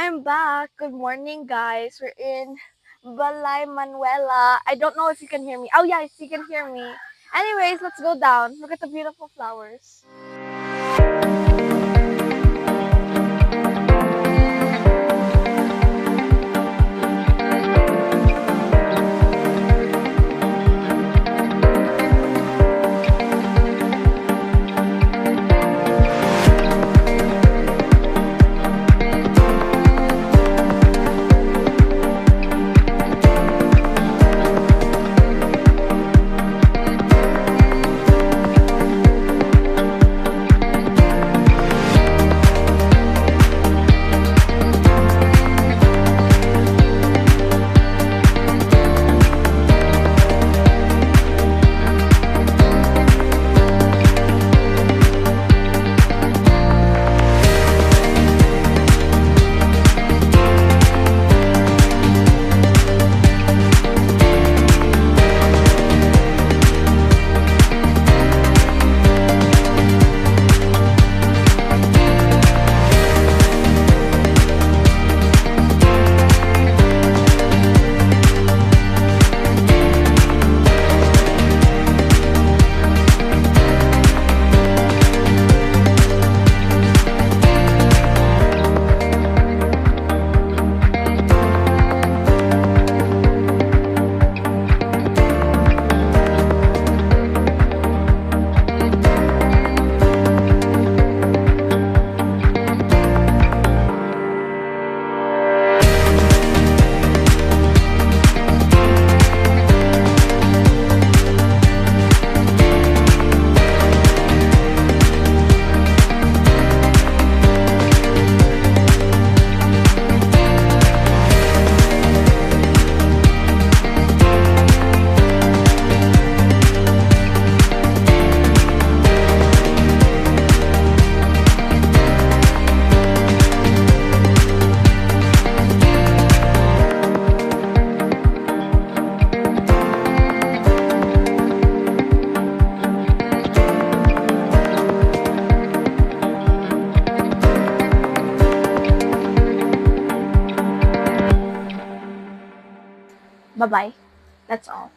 I'm back. Good morning, guys. We're in Balay, Manuela. I don't know if you can hear me. Oh, yes, you can hear me. Anyways, let's go down. Look at the beautiful flowers. Bye-bye. That's all.